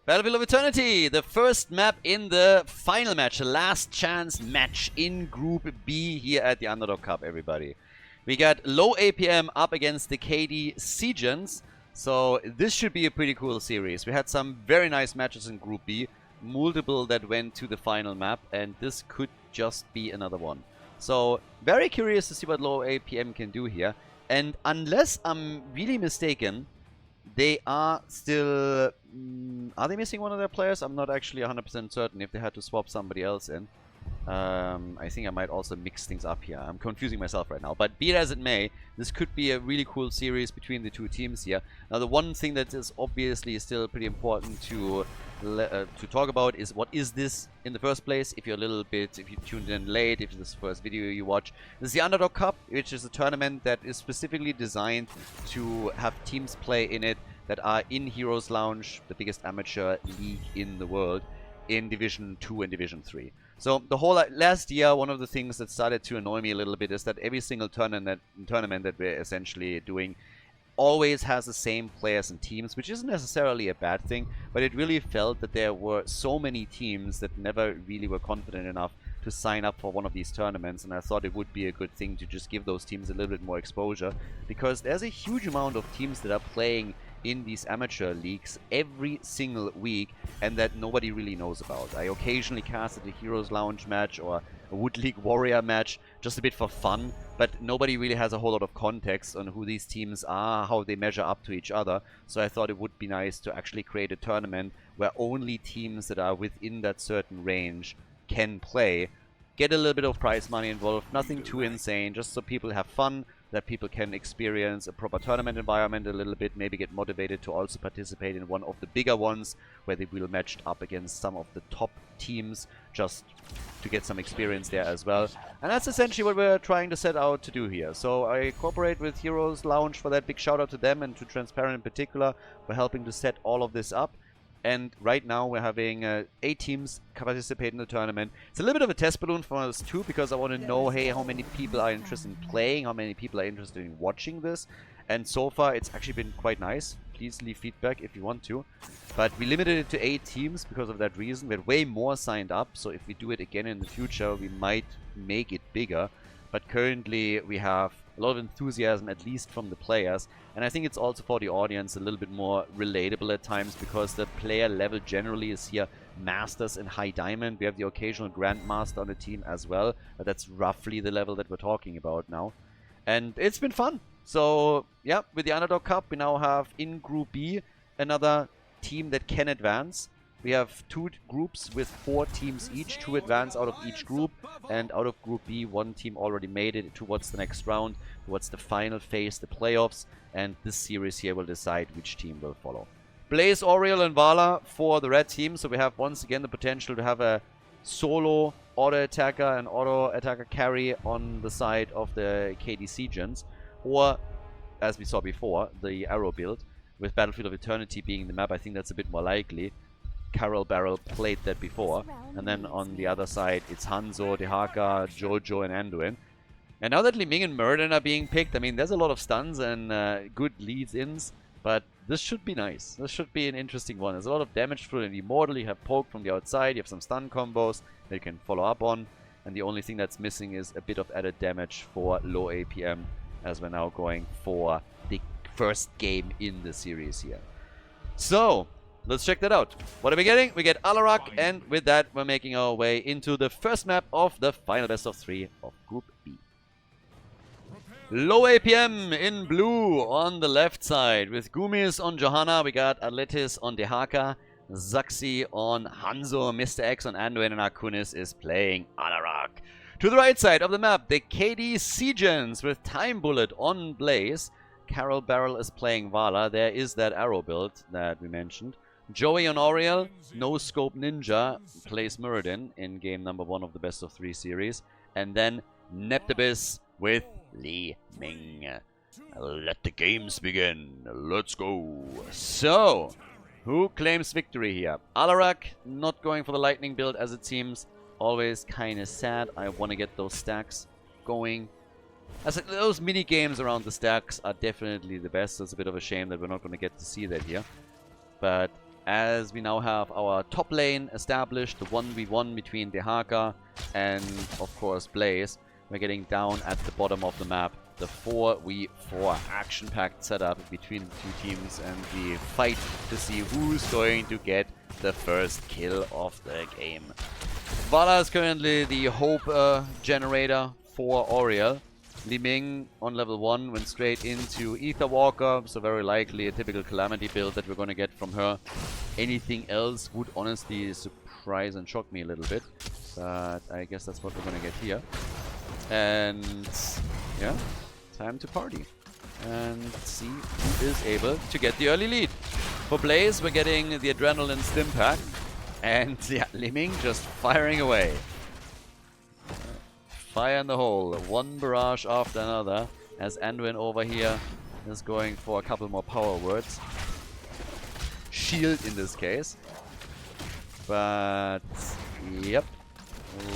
Battlefield of Eternity, the first map in the final match, the last chance match in Group B here at the Underdog Cup, everybody. We got low APM up against the KD Seagents, so this should be a pretty cool series. We had some very nice matches in Group B, multiple that went to the final map, and this could just be another one. So, very curious to see what low APM can do here. And unless I'm really mistaken, they are still... are they missing one of their players? I'm not actually 100% certain if they had to swap somebody else in. I think I might also mix things up here. I'm confusing myself right now. But be it as it may, this could be a really cool series between the two teams here. Now, the one thing that is obviously still pretty important to talk about is what is this in the first place. If you tuned in late, if this is the first video you watch, this is the Underdog Cup, which is a tournament that is specifically designed to have teams play in it that are in HeroesLounge, the biggest amateur league in the world, in Division 2 and Division 3. So the whole last year, one of the things that started to annoy me a little bit is that every single tournament that we're essentially doing always has the same players and teams, which isn't necessarily a bad thing, but it really felt that there were so many teams that never really were confident enough to sign up for one of these tournaments, and I thought it would be a good thing to just give those teams a little bit more exposure, because there's a huge amount of teams that are playing in these amateur leagues every single week and that nobody really knows about. I occasionally casted a HeroesLounge match or a Wood League Warrior match just a bit for fun, but nobody really has a whole lot of context on who these teams are, how they measure up to each other. So I thought it would be nice to actually create a tournament where only teams that are within that certain range can play. Get a little bit of prize money involved, nothing too insane, just so people have fun, that people can experience a proper tournament environment a little bit, maybe get motivated to also participate in one of the bigger ones where they will match up against some of the top teams just to get some experience there as well. And that's essentially what we're trying to set out to do here. So I cooperate with HeroesLounge for that. Big shout out to them and to Transparent in particular for helping to set all of this up. And right now we're having 8 teams participate in the tournament. It's a little bit of a test balloon for us too, because I want to know, hey, how many people are interested in playing, how many people are interested in watching this. And so far it's actually been quite nice. Please leave feedback if you want to. But we limited it to 8 teams because of that reason. We had way more signed up, so if we do it again in the future, we might make it bigger. But currently we have a lot of enthusiasm, at least from the players. And I think it's also for the audience a little bit more relatable at times, because the player level generally is here Masters and High Diamond. We have the occasional Grandmaster on the team as well, but that's roughly the level that we're talking about now. And it's been fun. So, yeah, with the Underdog Cup, we now have in Group B another team that can advance. We have 2 groups with 4 teams each, 2 advance out of each group, and out of Group B, 1 team already made it towards the next round, towards the final phase, the playoffs, and this series here will decide which team will follow. Blaze, Oriel, and Vala for the red team, so we have once again the potential to have a solo auto-attacker and auto-attacker carry on the side of the KD Seagents, or, as we saw before, the arrow build, with Battlefield of Eternity being the map. I think that's a bit more likely. Carol Barrel played that before, and then on the other side it's Hanzo, Dehaka, Jojo, and Anduin. And now that Li Ming and Murden are being picked, I mean, there's a lot of stuns and good leads-ins, but this should be nice. This should be an interesting one. There's a lot of damage through an Immortal. You have poke from the outside, you have some stun combos that you can follow up on, and the only thing that's missing is a bit of added damage for low APM, as we're now going for the first game in the series here. So, let's check that out. What are we getting? We get Alarak, and with that, we're making our way into the first map of the final best of 3 of Group B. Low APM in blue on the left side. With Gumis on Johanna, we got Atletis on Dehaka, Zaxi on Hanzo, Mr. X on Anduin, and Akunis is playing Alarak. To the right side of the map, the KD Seagents with Time Bullet on Blaze. Carol Barrel is playing Vala. There is that arrow build that we mentioned. Joey on Oriel, No Scope Ninja plays Muradin in game number 1 of the best of 3 series. And then Neptibus with Li Ming. Let the games begin. Let's go. So, who claims victory here? Alarak not going for the lightning build as it seems. Always kind of sad. I want to get those stacks going. Those mini games around the stacks are definitely the best. So it's a bit of a shame that we're not going to get to see that here. But as we now have our top lane established, the 1v1 between Dehaka and, of course, Blaze. We're getting down at the bottom of the map. The 4v4 action-packed setup between the two teams, and the fight to see who's going to get the first kill of the game. Vala is currently the hope generator for Oriel. Li Ming on level 1 went straight into Ether Walker, so very likely a typical Calamity build that we're going to get from her. Anything else would honestly surprise and shock me a little bit, but I guess that's what we're going to get here. And yeah, time to party and see who is able to get the early lead. For Blaze, we're getting the Adrenaline Stim Pack, and yeah, Li Ming just firing away. Fire in the hole, one barrage after another, as Anduin over here is going for a couple more power words. Shield in this case. But, yep.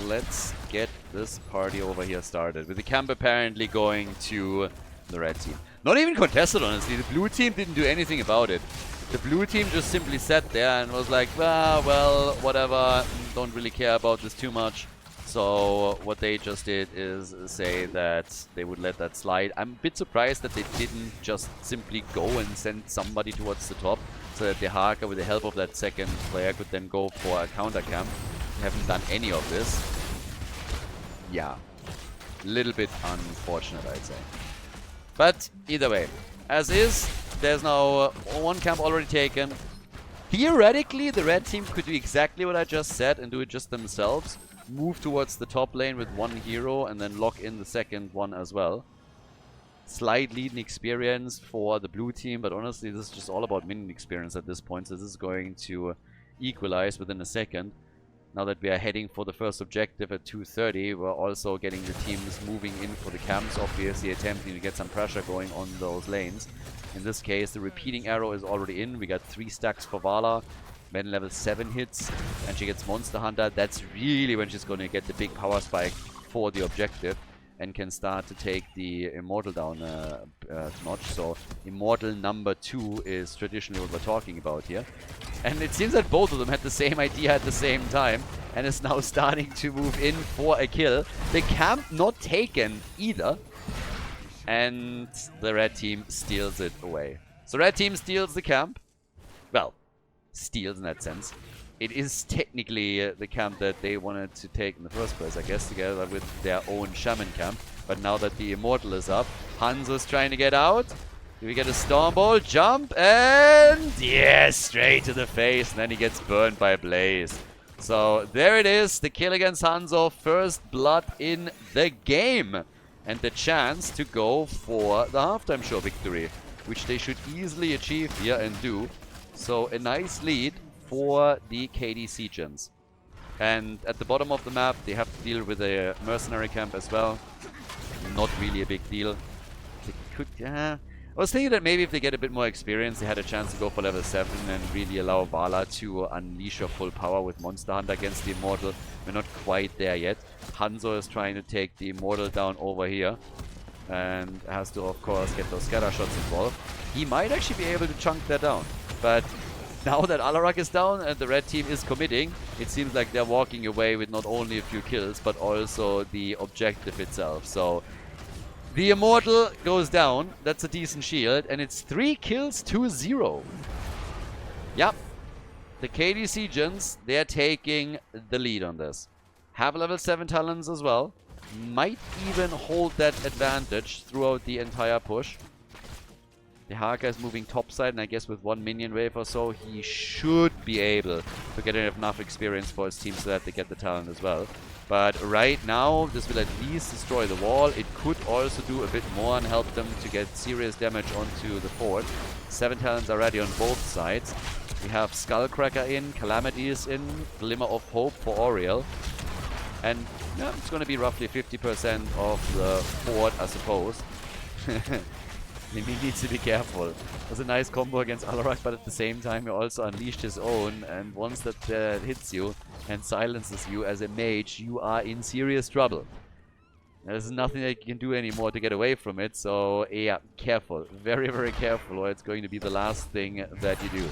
Let's get this party over here started. With the camp apparently going to the red team. Not even contested, honestly. The blue team didn't do anything about it. The blue team just simply sat there and was like, ah, well, whatever, don't really care about this too much. So what they just did is say that they would let that slide. I'm a bit surprised that they didn't just simply go and send somebody towards the top, so that Dehaka, with the help of that second player, could then go for a counter camp. They haven't done any of this. Yeah, a little bit unfortunate, I'd say. But either way, as is, there's now one camp already taken. Theoretically, the red team could do exactly what I just said and do it just themselves. Move towards the top lane with one hero and then lock in the second one as well. Slight lead in experience for the blue team, but honestly this is just all about minion experience at this point, so this is going to equalize within a second. Now that we are heading for the first objective at 2:30, we're also getting the teams moving in for the camps, obviously attempting to get some pressure going on those lanes. In this case, the repeating arrow is already in. We got 3 stacks for Vala. When level 7 hits and she gets Monster Hunter, that's really when she's going to get the big power spike for the objective and can start to take the Immortal down a notch. So Immortal number 2 is traditionally what we're talking about here. And it seems that both of them had the same idea at the same time and is now starting to move in for a kill. The camp not taken either. And the red team steals it away. So red team steals the camp. Well, steals in that sense. It is technically the camp that they wanted to take in the first place, I guess, together with their own shaman camp. But now that the Immortal is up, Hanzo's trying to get out. Do we get a Stormbolt jump? And yes, straight to the face. And then he gets burned by Blaze. So there it is, the kill against Hanzo. First blood in the game. And the chance to go for the halftime show victory, which they should easily achieve here and do. So a nice lead for the KDC gens. And at the bottom of the map, they have to deal with a mercenary camp as well. Not really a big deal. They could, I was thinking that maybe if they get a bit more experience, they had a chance to go for level 7 and really allow Vala to unleash her full power with Monster Hunter against the Immortal. We're not quite there yet. Hanzo is trying to take the Immortal down over here. And has to, of course, get those scatter shots involved. He might actually be able to chunk that down. But now that Alarak is down and the red team is committing, it seems like they're walking away with not only a few kills, but also the objective itself. So the Immortal goes down. That's a decent shield. And it's 3 kills to 0. Yep. The KDC gens, they're taking the lead on this. Have level 7 talents as well. Might even hold that advantage throughout the entire push. Dehaka is moving topside, and I guess with 1 minion wave or so, he should be able to get enough experience for his team so that they get the talent as well. But right now, this will at least destroy the wall. It could also do a bit more and help them to get serious damage onto the fort. 7 talents are ready on both sides. We have Skullcracker in, Calamity is in, Glimmer of Hope for Oriel. And yeah, it's going to be roughly 50% of the fort, I suppose. He needs to be careful. It was a nice combo against Alarak, but at the same time he also unleashed his own, and once that hits you and silences you as a mage, you are in serious trouble. There's nothing that you can do anymore to get away from it, so yeah, careful. Very, very careful, or it's going to be the last thing that you do.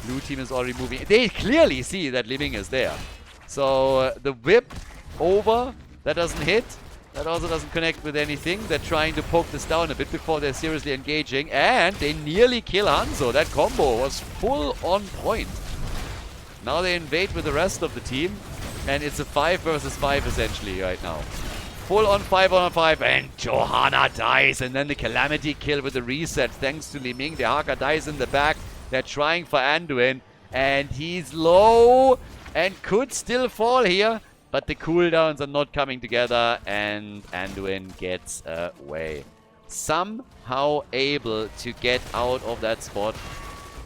Blue team is already moving. They clearly see that Li Ming is there. So the whip over, that doesn't hit. That also doesn't connect with anything. They're trying to poke this down a bit before they're seriously engaging. And they nearly kill Hanzo. That combo was full on point. Now they invade with the rest of the team. And it's a 5 versus 5 essentially right now. Full on 5 on 5. And Johanna dies. And then the Calamity kill with the reset. Thanks to Li Ming. The Haka dies in the back. They're trying for Anduin. And he's low. And could still fall here. But the cooldowns are not coming together, and Anduin gets away. Somehow able to get out of that spot,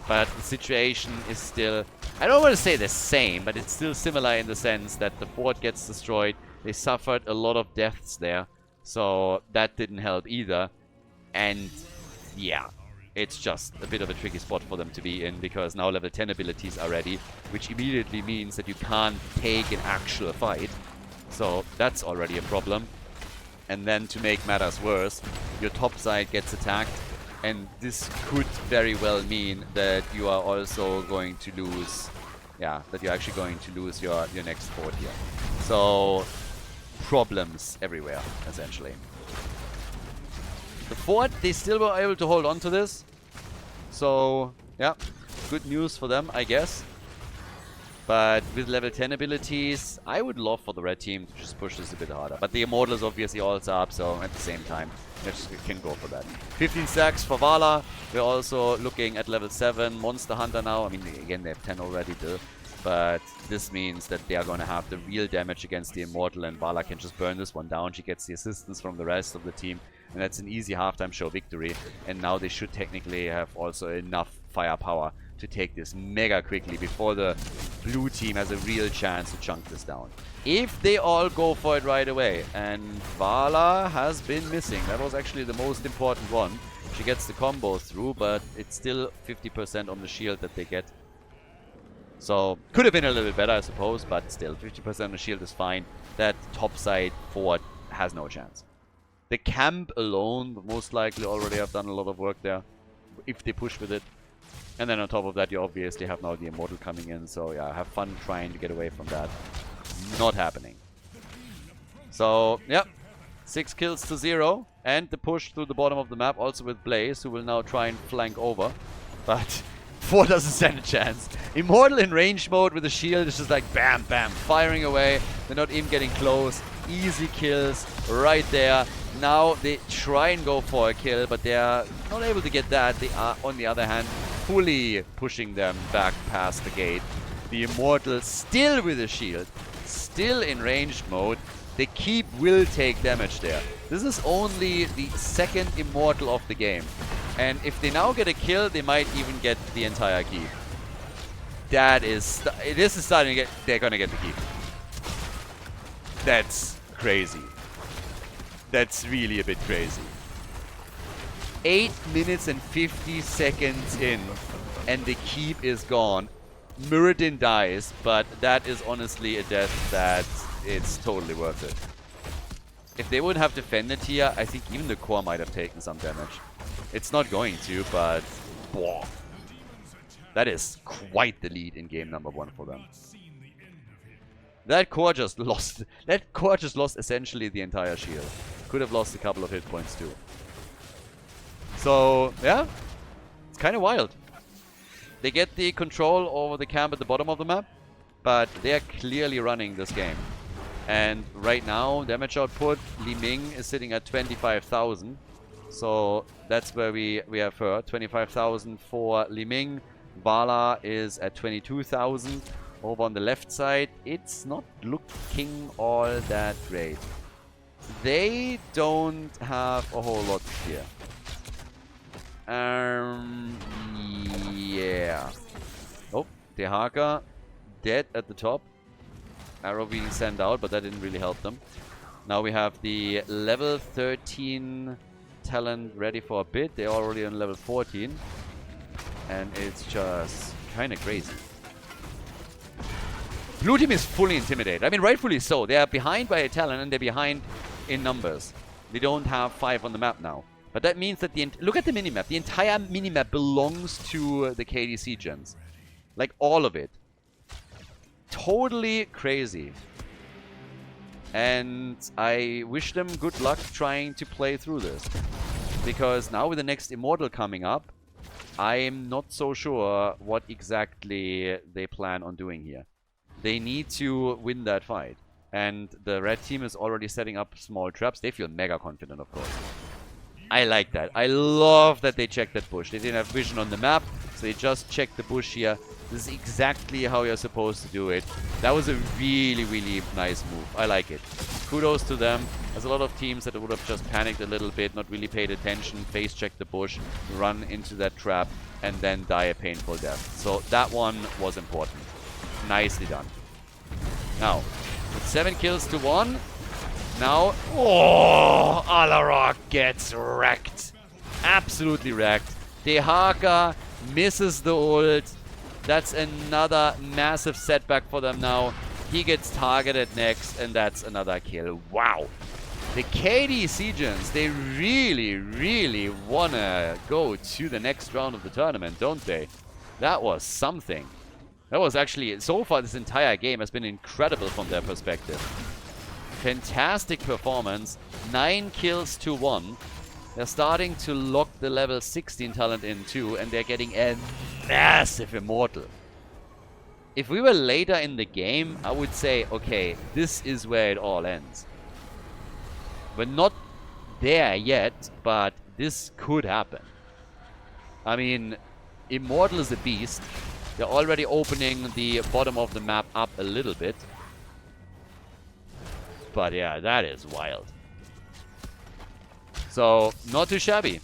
but the situation is still, I don't want to say the same, but it's still similar in the sense that the fort gets destroyed. They suffered a lot of deaths there, so that didn't help either. And yeah, it's just a bit of a tricky spot for them to be in, because now level 10 abilities are ready, which immediately means that you can't take an actual fight. So that's already a problem. And then to make matters worse, your top side gets attacked, and this could very well mean that you are also going to lose, yeah, that you're actually going to lose your next fort here. So problems everywhere, essentially. The fort, they still were able to hold on to this. So, yeah, good news for them, I guess. But with level 10 abilities, I would love for the red team to just push this a bit harder. But the Immortal is obviously also up, so at the same time, we can go for that. 15 stacks for Vala. We're also looking at level 7 Monster Hunter now. I mean, again, they have 10 already, though. But this means that they are going to have the real damage against the Immortal, and Vala can just burn this one down. She gets the assistance from the rest of the team. And that's an easy halftime show victory. And now they should technically have also enough firepower to take this mega quickly before the blue team has a real chance to chunk this down. If they all go for it right away. And Vala has been missing. That was actually the most important one. She gets the combo through, but it's still 50% on the shield that they get. So, could have been a little bit better, I suppose, but still, 50% on the shield is fine. That top side forward has no chance. The camp alone would most likely already have done a lot of work there, if they push with it. And then on top of that, you obviously have now the Immortal coming in, so yeah, have fun trying to get away from that. Not happening. So, yeah, 6 kills to 0, and the push through the bottom of the map, also with Blaze, who will now try and flank over. But 4 doesn't stand a chance. Immortal in range mode with the shield is just like bam, bam, firing away. They're not even getting close. Easy kills right there. Now they try and go for a kill, but they are not able to get that. They are, on the other hand, fully pushing them back past the gate. The Immortal still with a shield, still in ranged mode. The keep will take damage there. This is only the second Immortal of the game. And if they now get a kill, they might even get the entire keep. This is starting to get, they're gonna get the keep. That's crazy. That's really a bit crazy. 8 minutes and 50 seconds in, and the keep is gone. Muradin dies, but that is honestly a death that it's totally worth it. If they would have defended here, I think even the core might have taken some damage. It's not going to, but whoa. That is quite the lead in game number 1 for them. That core just lost. That core just lost essentially the entire shield. Could have lost a couple of hit points too. So yeah, it's kind of wild. They get the control over the camp at the bottom of the map, but they are clearly running this game. And right now, damage output, Li Ming is sitting at 25,000. So that's where we have her. 25,000 for Li Ming. Vala is at 22,000. Over on the left side, it's not looking all that great. They don't have a whole lot here. Yeah. Oh, Dehaka dead at the top. Arrow being sent out, but that didn't really help them. Now we have the level 13 talent ready for a bit. They're already on level 14. And it's just kind of crazy. Blue team is fully intimidated. I mean, rightfully so. They are behind by a talent and they're behind in numbers. They don't have 5 on the map now. But that means that look at the minimap. The entire minimap belongs to the KDC gens. Like, all of it. Totally crazy. And I wish them good luck trying to play through this. Because now with the next Immortal coming up, I'm not so sure what exactly they plan on doing here. They need to win that fight. And the red team is already setting up small traps. They feel mega confident, of course. I like that. I love that they checked that bush. They didn't have vision on the map, so they just checked the bush here. This is exactly how you're supposed to do it. That was a really, really nice move. I like it. Kudos to them. There's a lot of teams that would have just panicked a little bit, not really paid attention, face checked the bush, run into that trap, and then die a painful death. So that one was important. Nicely done. Now, with 7 kills to 1, now, oh, Alarak gets wrecked. Absolutely wrecked. Dehaka misses the ult. That's another massive setback for them now. He gets targeted next, and that's another kill. Wow. The KD Seagents, they really, really want to go to the next round of the tournament, don't they? That was something. That was actually, so far this entire game has been incredible from their perspective. Fantastic performance. 9 kills to 1. They're starting to lock the level 16 talent in too, and they're getting a massive Immortal. If we were later in the game, I would say, okay, this is where it all ends. We're not there yet, but this could happen. I mean, Immortal is a beast. They're already opening the bottom of the map up a little bit. But yeah, that is wild. So, not too shabby.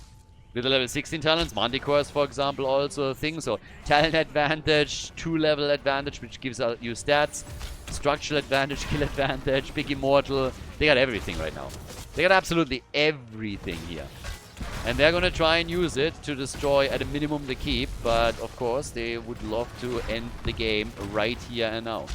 With the level 16 talents, Manticores, for example, also a thing. So, talent advantage, 2-level advantage, which gives you stats. Structural advantage, kill advantage, big Immortal. They got everything right now. They got absolutely everything here. And they're going to try and use it to destroy, at a minimum, the keep. But, of course, they would love to end the game right here and now.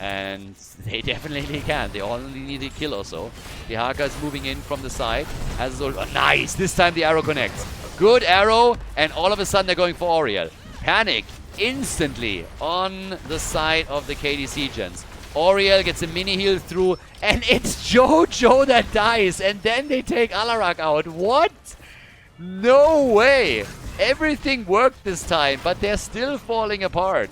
And they definitely can. They only need a kill or so. Dehaka is moving in from the side. Has oh, nice! This time the arrow connects. Good arrow, and all of a sudden they're going for Auriel. Panic instantly on the side of the KDC gens. Auriel gets a mini heal through, and it's Jojo that dies, and then they take Alarak out. What? No way! Everything worked this time, but they're still falling apart.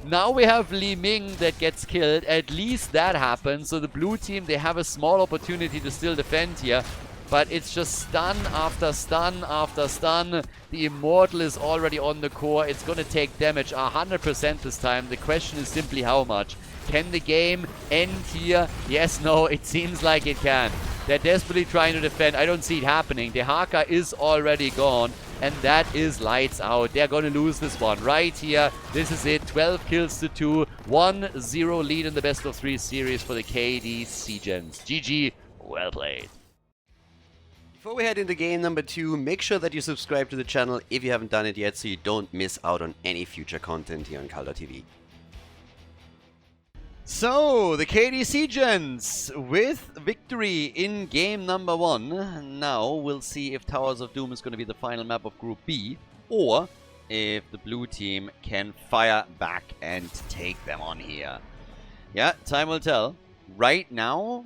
Now we have Li Ming that gets killed. At least that happens. So the blue team, they have a small opportunity to still defend here. But it's just stun after stun after stun. The Immortal is already on the core. It's going to take damage 100% this time. The question is simply how much. Can the game end here? Yes, no, it seems like it can. They're desperately trying to defend. I don't see it happening. Dehaka is already gone. And that is lights out. They're going to lose this one right here. This is it. 12 kills to 2. 1-0 lead in the best of 3 series for the KD Seagents. GG. Well played. Before we head into game number 2, make sure that you subscribe to the channel if you haven't done it yet so you don't miss out on any future content here on Khaldor TV. So, the KD Gens with victory in game number 1. Now, we'll see if Towers of Doom is going to be the final map of Group B, or if the blue team can fire back and take them on here. Yeah, time will tell. Right now,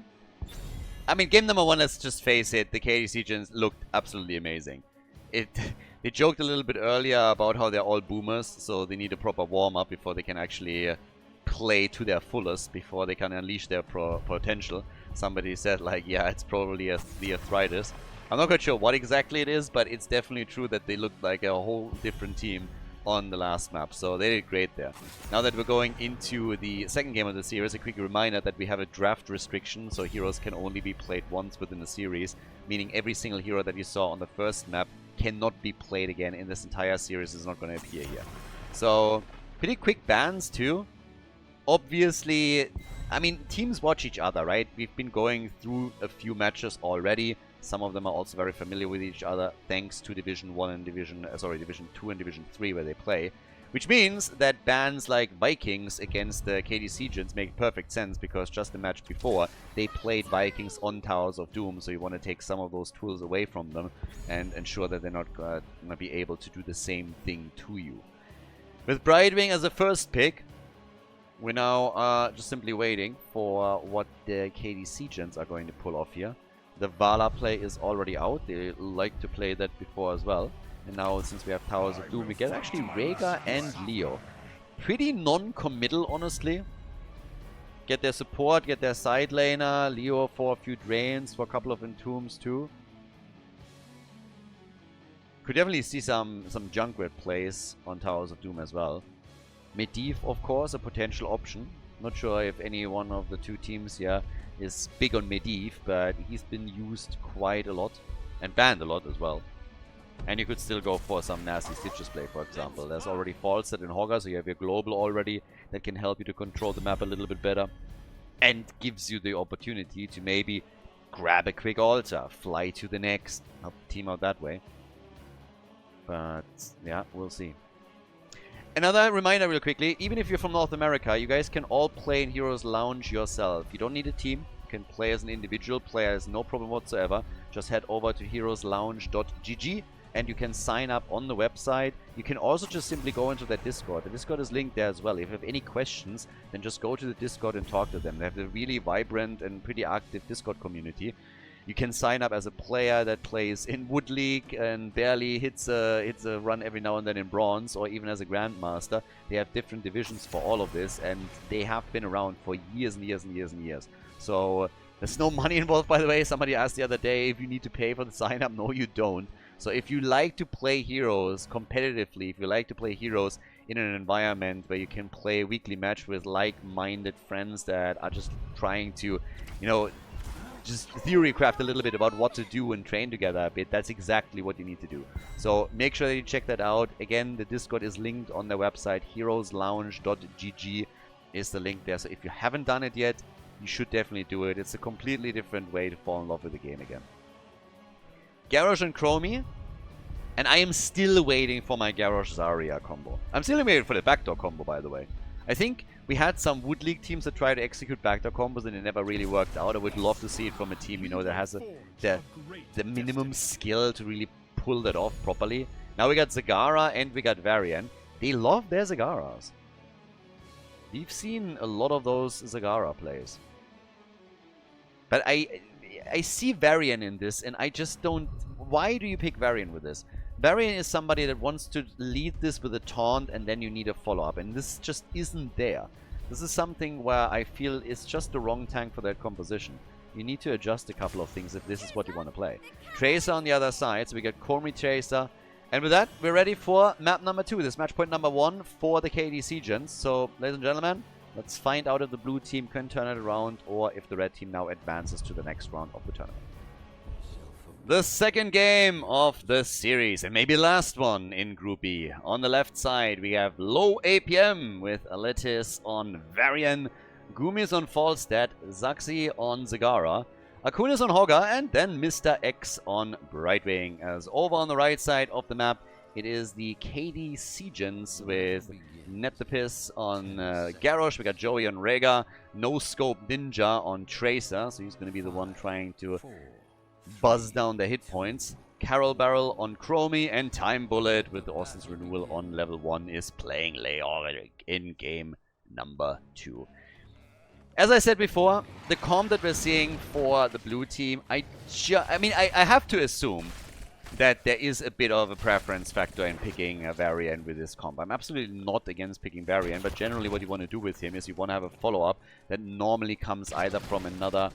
I mean, game number 1, let's just face it, the KD Gens looked absolutely amazing. They joked a little bit earlier about how they're all boomers, so they need a proper warm-up before they can actually play to their fullest, before they can unleash their potential. Somebody said, like, yeah, it's probably the arthritis. I'm not quite sure what exactly it is, but it's definitely true that they looked like a whole different team on the last map, so they did great there. Now that we're going into the second game of the series, a quick reminder that we have a draft restriction, so heroes can only be played once within the series, meaning every single hero that you saw on the first map cannot be played again in this entire series. Is not going to appear here. So, pretty quick bans too. Obviously, I mean, teams watch each other, right? We've been going through a few matches already. Some of them are also very familiar with each other, thanks to Division 1 and Division 2 and Division 3 where they play. Which means that bans like Vikings against the KD Seagents make perfect sense, because just the match before, they played Vikings on Towers of Doom, so you want to take some of those tools away from them and ensure that they're not going to be able to do the same thing to you. With Brightwing as a first pick, we now are just simply waiting for what the KD Seagents are going to pull off here. The Vala play is already out. They like to play that before as well. And now, since we have Towers of Doom, we get actually Rhaegar and Leo. Pretty non-committal, honestly. Get their support, get their side laner. Leo for a few drains, for a couple of entombs too. Could definitely see some Junkrat plays on Towers of Doom as well. Medivh, of course, a potential option. Not sure if any one of the two teams here is big on Medivh, but he's been used quite a lot. And banned a lot as well. And you could still go for some nasty Stitches play, for example. There's already Falset in Hogger, so you have your global already that can help you to control the map a little bit better. And gives you the opportunity to maybe grab a quick altar, fly to the next, help the team out that way. But yeah, we'll see. Another reminder real quickly, even if you're from North America, you guys can all play in HeroesLounge yourself. You don't need a team. You can play as an individual player, has no problem whatsoever. Just head over to HeroesLounge.gg and you can sign up on the website. You can also just simply go into that Discord. The Discord is linked there as well. If you have any questions, then just go to the Discord and talk to them. They have a really vibrant and pretty active Discord community. You can sign up as a player that plays in Wood League and barely hits a run every now and then in Bronze, or even as a Grandmaster. They have different divisions for all of this, and they have been around for years and years and years and years. So there's no money involved, by the way. Somebody asked the other day if you need to pay for the sign up. No, you don't. So if you like to play Heroes competitively, if you like to play Heroes in an environment where you can play a weekly match with like-minded friends that are just trying to, you know, just theory craft a little bit about what to do and train together a bit, that's exactly what you need to do. So make sure that you check that out. Again, the Discord is linked on their website. HeroesLounge.gg is the link there. So if you haven't done it yet, you should definitely do it. It's a completely different way to fall in love with the game again. Garrosh and Chromie. And I am still waiting for my Garrosh Zarya combo. I'm still waiting for the backdoor combo, by the way. I think we had some Wood League teams that tried to execute backdoor combos and it never really worked out. I would love to see it from a team, you know, that has the minimum skill to really pull that off properly. Now we got Zagara and we got Varian. They love their Zagaras. We've seen a lot of those Zagara plays. But I see Varian in this and I just don't... Why do you pick Varian with this? Varian is somebody that wants to lead this with a taunt and then you need a follow-up. And this just isn't there. This is something where I feel it's just the wrong tank for that composition. You need to adjust a couple of things if this is what you want to play. Tracer on the other side. So we got Khaldor Tracer. And with that, we're ready for map number 2. This match point number 1 for the KD Seagents. So, ladies and gentlemen, let's find out if the blue team can turn it around or if the red team now advances to the next round of the tournament. The second game of the series, and maybe last one in Group B. On the left side, we have low APM with Aletis on Varian, Gumis on Falstad, Zaxi on Zagara, Akunis on Hogger, and then Mr. X on Brightwing. As over on the right side of the map, it is the KD Seagents with Neptopis on Garrosh. We got Joey on Rhaegar, No Scope Ninja on Tracer, so he's going to be the one trying to buzz down the hit points. Carol Barrel on Chromie, and Time Bullet with Austin's Renewal on level 1 is playing Leoric in game number 2. As I said before, the comp that we're seeing for the blue team, I have to assume that there is a bit of a preference factor in picking a Varian with this comp. I'm absolutely not against picking Varian, but generally what you want to do with him is you want to have a follow-up that normally comes either from another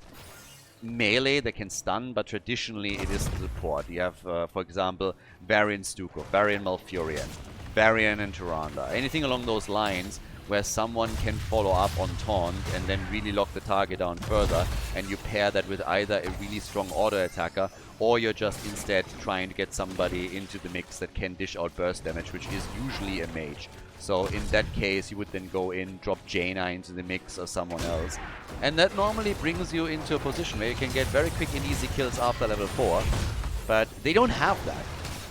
melee that can stun, but traditionally it is support. You have, for example, Varian Stukov, Varian Malfurion, Varian and Tyrande. Anything along those lines where someone can follow up on taunt and then really lock the target down further, and you pair that with either a really strong auto attacker or you're just instead trying to get somebody into the mix that can dish out burst damage, which is usually a mage. So in that case, you would then go in, drop Jaina into the mix or someone else. And that normally brings you into a position where you can get very quick and easy kills after level 4. But they don't have that.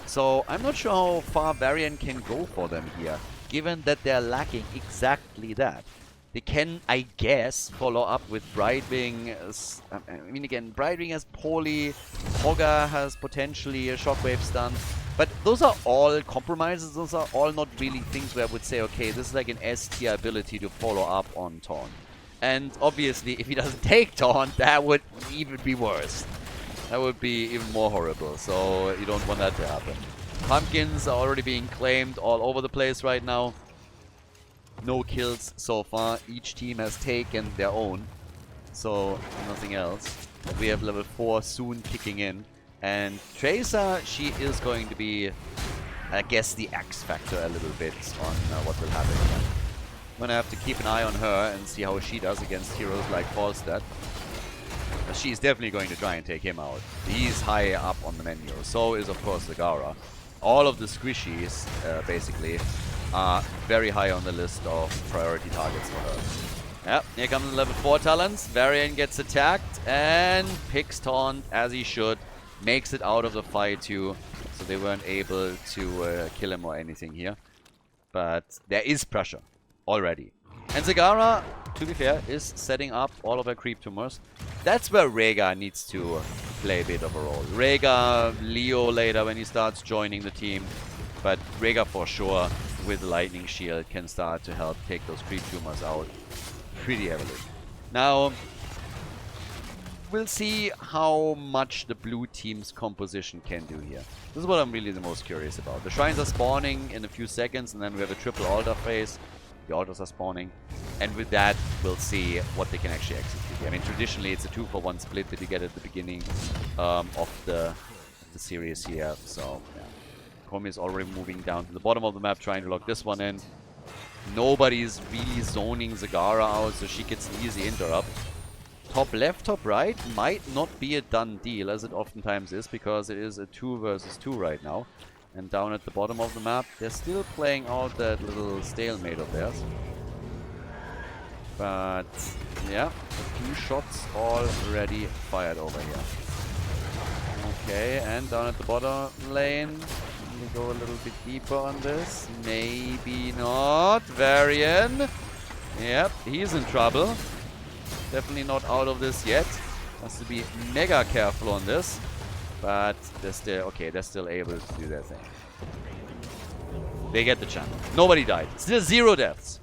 So I'm not sure how far Varian can go for them here, given that they're lacking exactly that. They can, I guess, follow up with Brightwing. I mean, again, Brightwing has poorly, Hogger has potentially a shockwave stun. But those are all compromises. Those are all not really things where I would say, okay, this is like an S-tier ability to follow up on Taunt. And obviously, if he doesn't take Taunt, that would even be worse. That would be even more horrible. So you don't want that to happen. Pumpkins are already being claimed all over the place right now. No kills so far. Each team has taken their own. So nothing else. We have level 4 soon kicking in. And Tracer, she is going to be, I guess, the X factor a little bit on what will happen here. I'm going to have to keep an eye on her and see how she does against heroes like Falstad. She's definitely going to try and take him out. He's high up on the menu. So is, of course, Zagara. All of the squishies, basically, are very high on the list of priority targets for her. Yep, here comes the level 4 talents. Varian gets attacked and picks Taunt as he should. Makes it out of the fight too, so they weren't able to kill him or anything here. But there is pressure already. And Zagara, to be fair, is setting up all of her creep tumors. That's where Rhaegar needs to play a bit of a role. Rhaegar, Leo later when he starts joining the team. But Rhaegar for sure, with Lightning Shield, can start to help take those creep tumors out pretty heavily. Now, we'll see how much the blue team's composition can do here. This is what I'm really the most curious about. The shrines are spawning in a few seconds, and then we have a triple altar phase. The altars are spawning. And with that, we'll see what they can actually execute. I mean, traditionally, it's a 2-for-1 split that you get at the beginning of the series here. So, yeah. Komi is already moving down to the bottom of the map, trying to lock this one in. Nobody's really zoning Zagara out, so she gets an easy interrupt. Top left, top right might not be a done deal, as it oftentimes is, because it is a 2 versus 2 right now. And down at the bottom of the map, they're still playing out that little stalemate of theirs. But, yeah, a few shots already fired over here. Okay, and down at the bottom lane, we go a little bit deeper on this. Maybe not. Varian. Yep, he's in trouble. Definitely not out of this yet. Has to be mega careful on this. But they're still, okay, they're still able to do their thing. They get the channel. Nobody died. Still 0 deaths.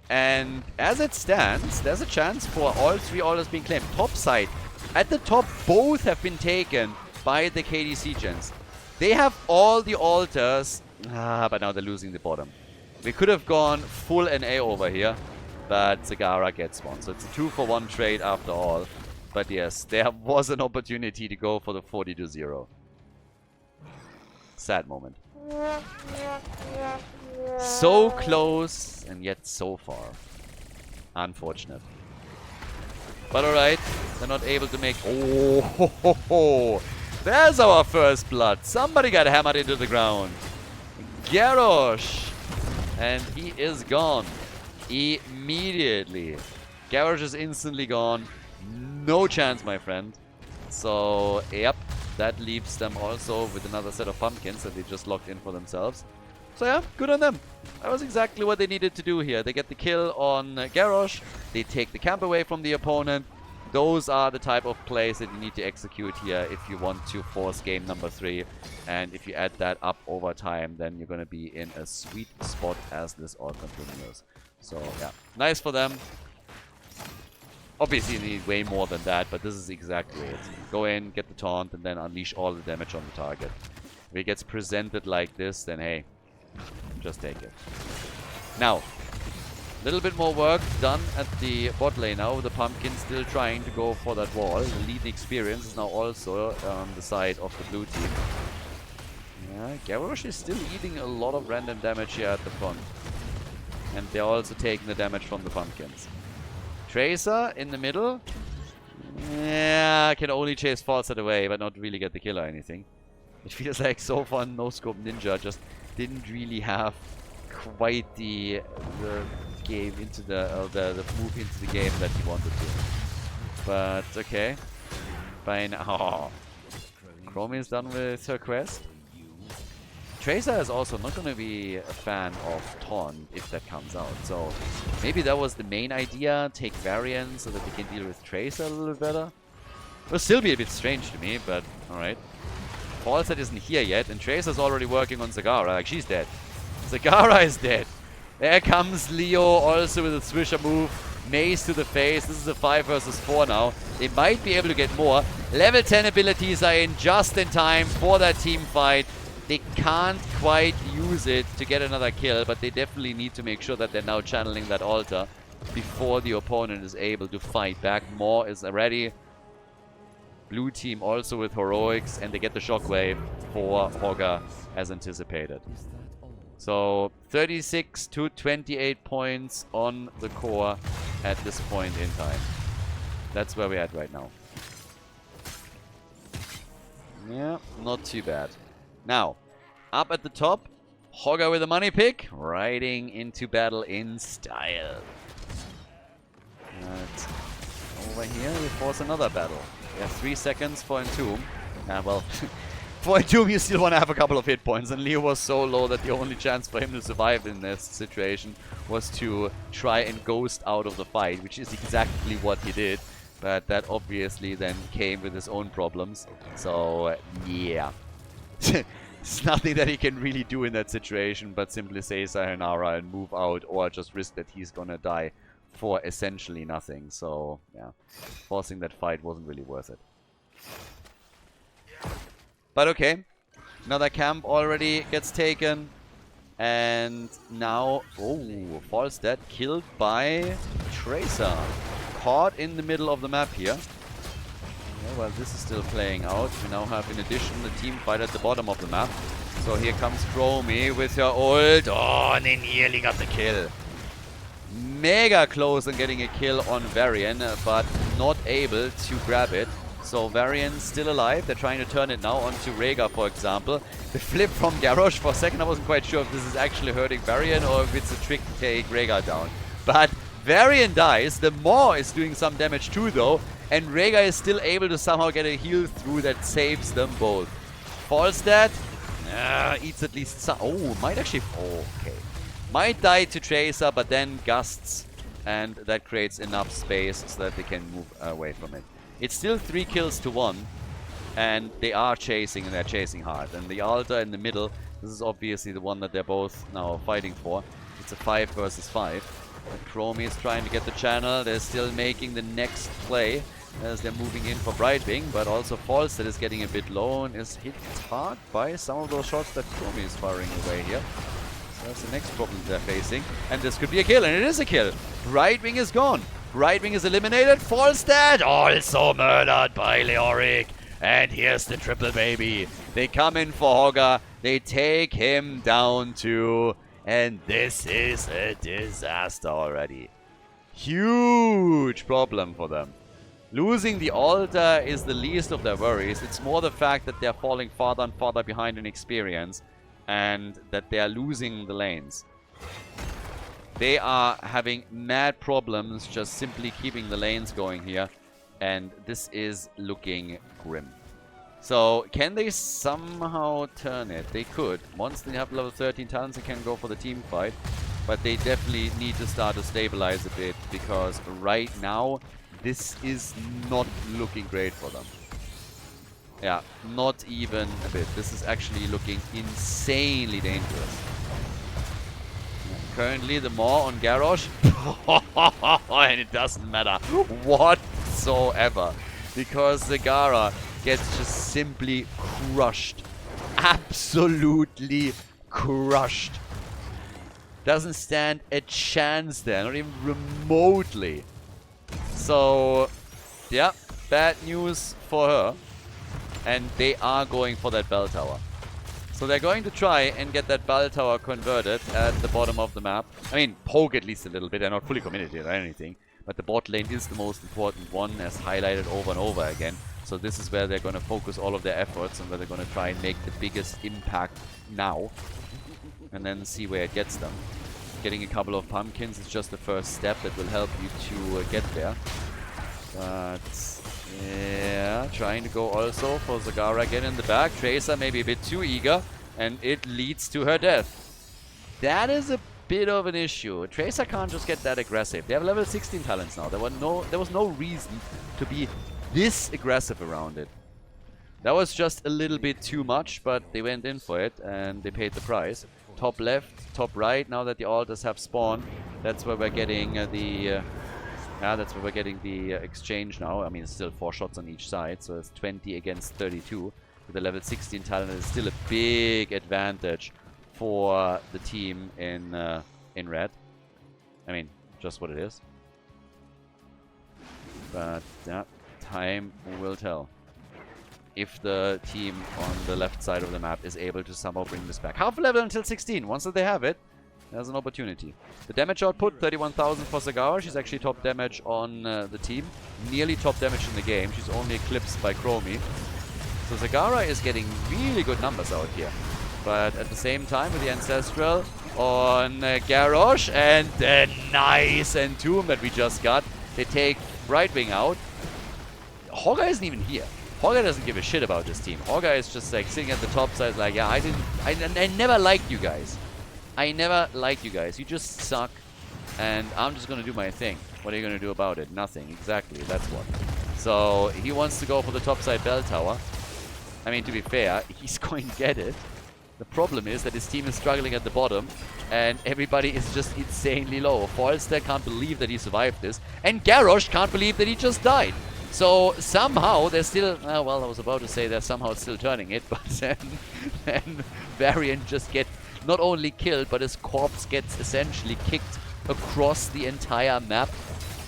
And as it stands, there's a chance for all 3 altars being claimed. Top side. At the top, both have been taken by the KDC gens. They have all the altars. But now they're losing the bottom. We could have gone full NA over here. But Zagara gets one. So it's a 2-for-1 trade after all. But yes, there was an opportunity to go for the 40-0. Sad moment. So close and yet so far. Unfortunate. But alright, they're not able to make... Oh, ho, ho, ho. There's our first blood. Somebody got hammered into the ground. Garrosh. And he is gone. Immediately. Garrosh is instantly gone. No chance, my friend. So, yep. That leaves them also with another set of pumpkins that they just locked in for themselves. So yeah, good on them. That was exactly what they needed to do here. They get the kill on Garrosh. They take the camp away from the opponent. Those are the type of plays that you need to execute here if you want to force game number 3. And if you add that up over time, then you're going to be in a sweet spot as this all continues. So yeah, nice for them. Obviously, you need way more than that, but this is exactly it. Go in, get the taunt, and then unleash all the damage on the target. If it gets presented like this, then hey, just take it. Now, a little bit more work done at the bot lane now. The pumpkin still trying to go for that wall. The lead experience is now also on the side of the blue team. Yeah, Garrosh is still eating a lot of random damage here at the front. And they're also taking the damage from the pumpkins. Tracer in the middle. Yeah, can only chase Falstad away, but not really get the kill or anything. It feels like so far No Scope Ninja just didn't really have quite the game into the move into the game that he wanted to. But okay, fine. Oh, Chromie is done with her quest. Tracer is also not going to be a fan of Taunt if that comes out. So maybe that was the main idea. Take Varian so that they can deal with Tracer a little bit better. It will still be a bit strange to me, but alright. Falset isn't here yet, and Tracer's already working on Zagara. Like, she's dead. Zagara is dead. There comes Leo also with a Swisher move. Mace to the face. This is a 5 versus 4 now. They might be able to get more. Level 10 abilities are in just in time for that team fight. They can't quite use it to get another kill, but they definitely need to make sure that they're now channeling that altar before the opponent is able to fight back. More is ready. Blue team also with heroics, and they get the shockwave for Hogger as anticipated. So 36 to 28 points on the core at this point in time. That's where we're at right now. Yeah, not too bad. Now, up at the top, Hogger with a money pick, riding into battle in style. But over here, we force another battle. We have 3 seconds for Entomb. Well, for Entomb, you still want to have a couple of hit points, and Leo was so low that the only chance for him to survive in this situation was to try and ghost out of the fight, which is exactly what he did. But that obviously then came with his own problems. So, yeah. There's nothing that he can really do in that situation, but simply say sayonara and move out, or just risk that he's gonna die for essentially nothing. So, yeah. Forcing that fight wasn't really worth it. But okay. Another camp already gets taken. And now... Oh, false dead. Killed by Tracer. Caught in the middle of the map here. Yeah, well, this is still playing out. We now have, in addition, the team fight at the bottom of the map. So here comes Chromie with her ult. Oh, and they nearly got the kill. Mega close on getting a kill on Varian, but not able to grab it. So Varian's still alive. They're trying to turn it now onto Rhaegar, for example. The flip from Garrosh, for a second I wasn't quite sure if this is actually hurting Varian or if it's a trick to take Rhaegar down. But Varian dies. The Maw is doing some damage too, though. And Rhaegar is still able to somehow get a heal through that saves them both. Falstad eats at least some... Oh, might actually... Oh, okay. Might die to Tracer, but then gusts. And that creates enough space so that they can move away from it. It's still 3 kills to 1. And they are chasing, and they're chasing hard. And the altar in the middle, this is obviously the one that they're both now fighting for. It's a 5 versus 5. And Chromie is trying to get the channel. They're still making the next play as they're moving in for Brightwing, but also False that is getting a bit low and is hit hard by some of those shots that Chromie is firing away here. So that's the next problem they're facing. And this could be a kill, and it is a kill. Brightwing is gone. Brightwing is eliminated. Falstad also murdered by Leoric. And here's the triple baby. They come in for Hogger. They take him down too. And this is a disaster already. Huge problem for them. Losing the altar is the least of their worries. It's more the fact that they're falling farther and farther behind in experience. And that they are losing the lanes. They are having mad problems just simply keeping the lanes going here. And this is looking grim. So, can they somehow turn it? They could. Once they have level 13 talents, they can go for the team fight. But they definitely need to start to stabilize a bit. Because right now, this is not looking great for them. Yeah, not even a bit. This is actually looking insanely dangerous. Currently, the Maw on Garrosh. And it doesn't matter whatsoever. Because Zagara gets just simply crushed. Absolutely crushed. Doesn't stand a chance there. Not even remotely. So, yeah. Bad news for her. And they are going for that bell tower. So they're going to try and get that bell tower converted at the bottom of the map. I mean, poke at least a little bit. They're not fully committed or anything. But the bot lane is the most important one, as highlighted over and over again. So this is where they're going to focus all of their efforts and where they're going to try and make the biggest impact now. And then see where it gets them. Getting a couple of pumpkins is just the first step that will help you to get there. But... yeah, trying to go also for Zagara again in the back. Tracer maybe a bit too eager, and it leads to her death. That is a bit of an issue. Tracer can't just get that aggressive. They have level 16 talents now. There was no reason to be this aggressive around it. That was just a little bit too much, but they went in for it and they paid the price. Top left, top right, now that the altars have spawned, that's where we're getting that's where we're getting the exchange now. I mean, it's still 4 shots on each side, so it's 20 against 32. With the level 16 talent, it's still a big advantage for the team in red. I mean, just what it is. But yeah, time will tell if the team on the left side of the map is able to somehow bring this back. Half level until 16. Once that they have it, there's an opportunity. The damage output, 31,000 for Zagara. She's actually top damage on the team. Nearly top damage in the game. She's only eclipsed by Chromie. So Zagara is getting really good numbers out here. But at the same time, with the Ancestral on Garrosh and the nice Entomb that we just got, they take Brightwing out. Hogger isn't even here. Hogger doesn't give a shit about this team. Hogger is just like sitting at the top side like, yeah, I never liked you guys. I never liked you guys. You just suck. And I'm just going to do my thing. What are you going to do about it? Nothing. Exactly. That's what. So he wants to go for the top side bell tower. I mean, to be fair, he's going to get it. The problem is that his team is struggling at the bottom. And everybody is just insanely low. Forrester can't believe that he survived this. And Garrosh can't believe that he just died. So somehow they're still, well, I was about to say they're somehow still turning it, but then Varian just gets not only killed, but his corpse gets essentially kicked across the entire map,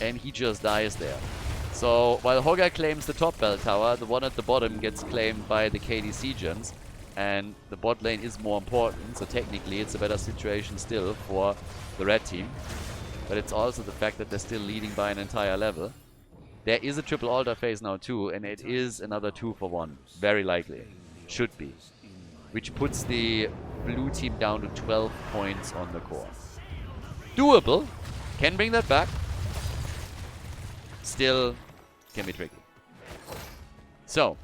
and he just dies there. So while Hogger claims the top bell tower, the one at the bottom gets claimed by the KDC gens, and the bot lane is more important, so technically it's a better situation still for the red team. But it's also the fact that they're still leading by an entire level. There is a triple altar phase now too, and it is another 2 for 1. Very likely. Should be. Which puts the blue team down to 12 points on the core. Doable. Can bring that back. Still can be tricky. So,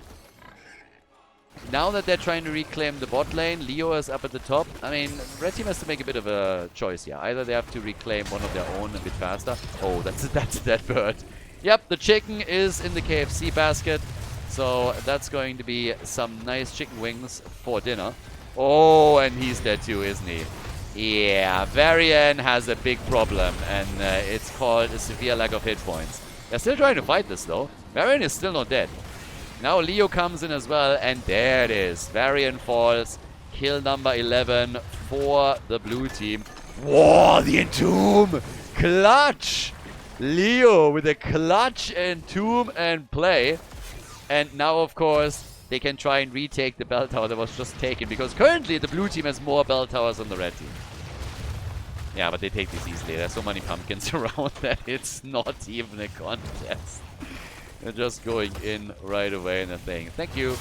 now that they're trying to reclaim the bot lane, Leo is up at the top. I mean, red team has to make a bit of a choice here. Either they have to reclaim one of their own a bit faster. Oh, that's that bird. Yep, the chicken is in the KFC basket. So that's going to be some nice chicken wings for dinner. Oh, and he's dead too, isn't he? Yeah, Varian has a big problem, and it's called a severe lack of hit points. They're still trying to fight this though. Varian is still not dead. Now Leo comes in as well, and there it is. Varian falls. Kill number 11 for the blue team. Whoa, the Entomb! Clutch! Leo with a clutch Entomb and play. And now, of course, they can try and retake the bell tower that was just taken. Because currently the blue team has more bell towers than the red team. Yeah, but they take this easily. There's so many pumpkins around that it's not even a contest. They're just going in right away and they're saying, thank you.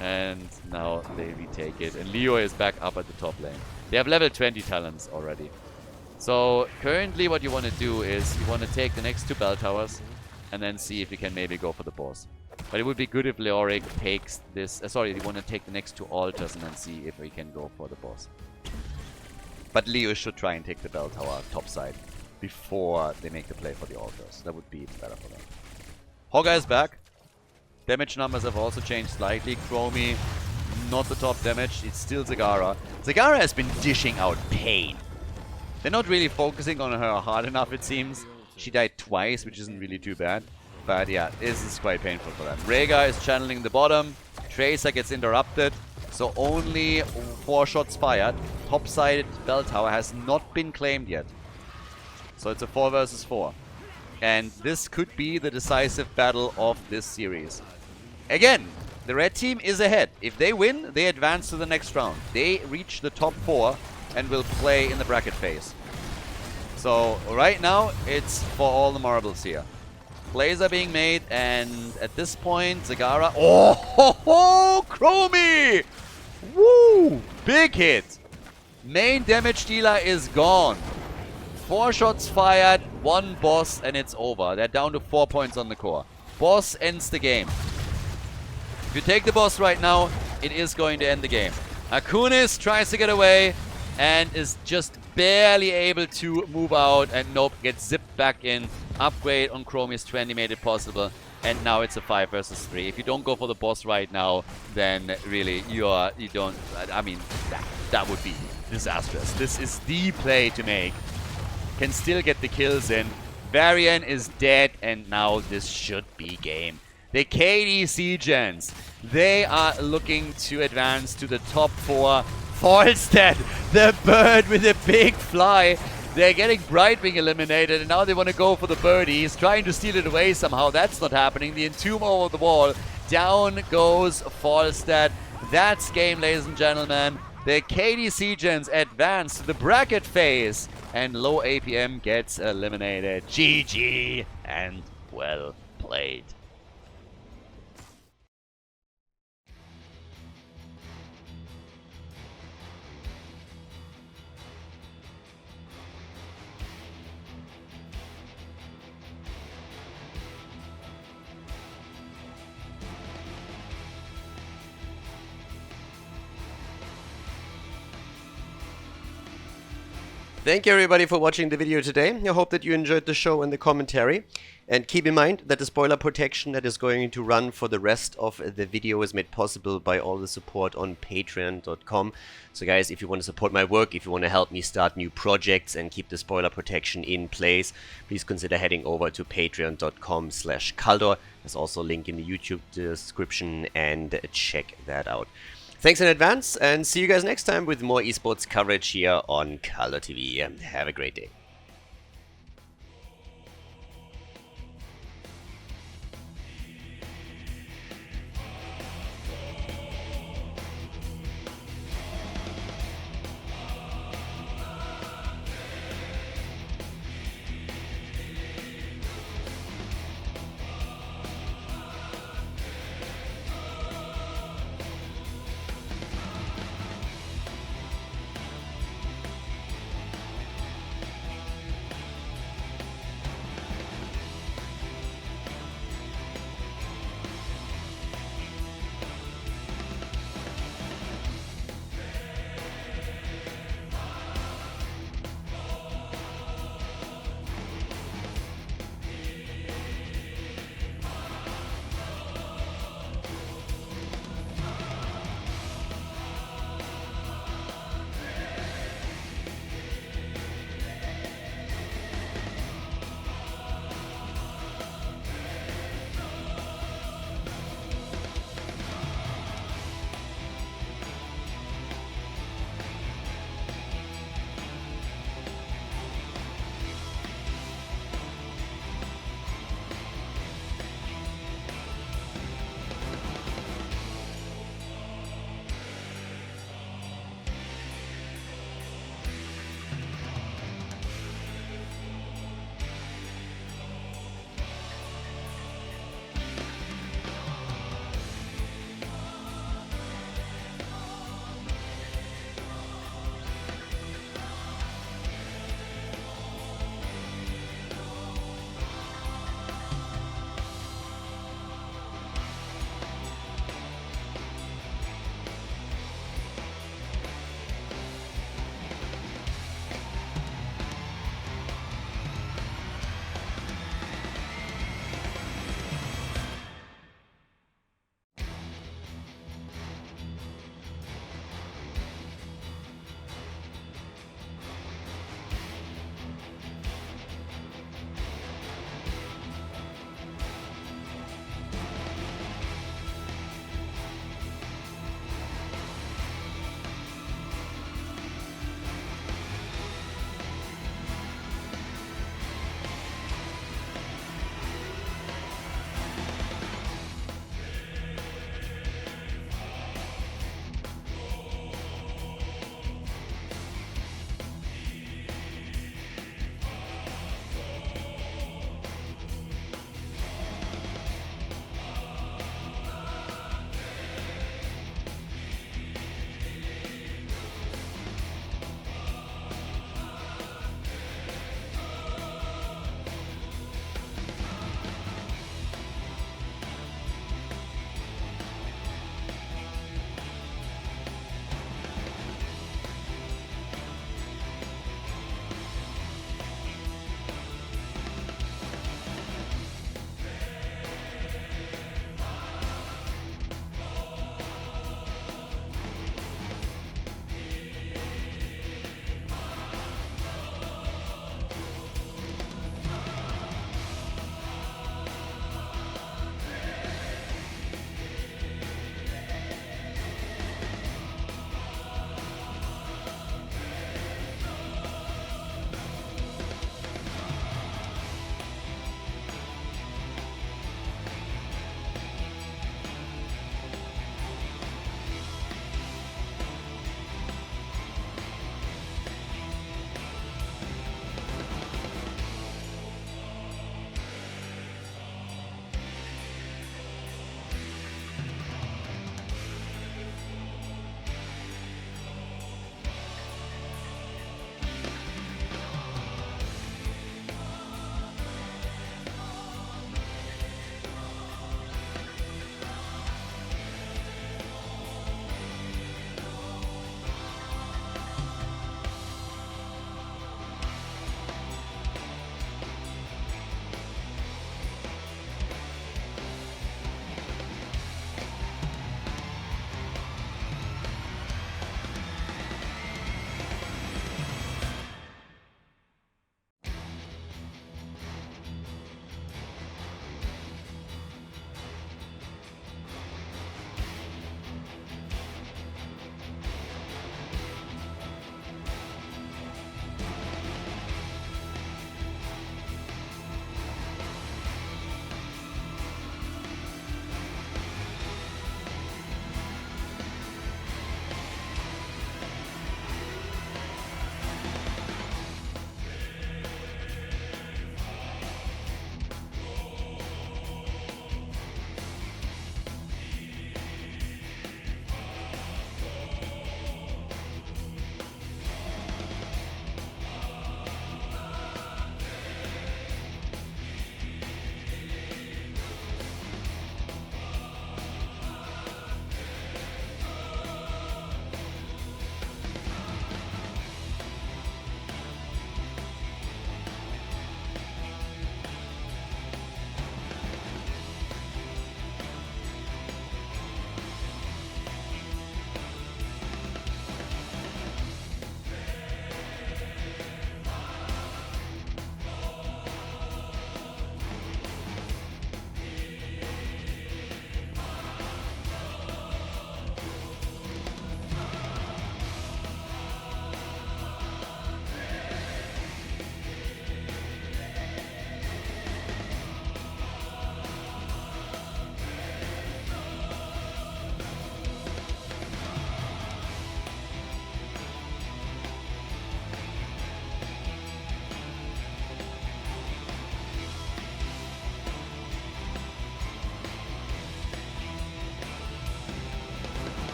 And now they retake it. And Leo is back up at the top lane. They have level 20 talents already. So currently what you want to do is you want to take the next 2 bell towers and then see if you can maybe go for the boss. But it would be good if Leoric takes this... sorry, you want to take the next 2 altars and then see if we can go for the boss. But Leo should try and take the bell tower top side before they make the play for the altars. That would be better for them. Hogger is back. Damage numbers have also changed slightly. Chromie, not the top damage. It's still Zagara. Zagara has been dishing out pain. They're not really focusing on her hard enough, it seems. She died twice, which isn't really too bad. But yeah, this is quite painful for them. Rhaegar is channeling the bottom. Tracer gets interrupted. So only 4 shots fired. Top-sided bell tower has not been claimed yet. So it's a 4 versus 4. And this could be the decisive battle of this series. Again, the red team is ahead. If they win, they advance to the next round. They reach the top 4 and will play in the bracket phase. So right now, it's for all the marbles here. Plays are being made, and at this point, Zagara... Oh, ho, ho, Chromie! Woo! Big hit! Main damage dealer is gone. 4 shots fired, 1 boss, and it's over. They're down to 4 points on the core. Boss ends the game. If you take the boss right now, it is going to end the game. Akunis tries to get away and is just barely able to move out, and nope, gets zipped back in. Upgrade on Chromie's 20 made it possible. and now it's a 5 versus 3. If you don't go for the boss right now, then really you don't. I mean, that would be disastrous. This is the play to make. Can still get the kills in. Varian is dead, and now this should be game. The KD Seagens, they are looking to advance to the top 4. Falstead, the bird with a big fly. They're getting Brightwing eliminated, and now they want to go for the birdie. He's trying to steal it away somehow. That's not happening. The Entomb over the wall. Down goes Falstead. That's game, ladies and gentlemen. The KD Seagens advance to the bracket phase, and low APM gets eliminated. GG, and well played. Thank you everybody for watching the video today. I hope that you enjoyed the show and the commentary. And keep in mind that the spoiler protection that is going to run for the rest of the video is made possible by all the support on patreon.com. So guys, if you want to support my work, if you want to help me start new projects and keep the spoiler protection in place, please consider heading over to patreon.com/Khaldor. There's also a link in the YouTube description, and check that out. Thanks in advance, and see you guys next time with more esports coverage here on Khaldor TV. Have a great day.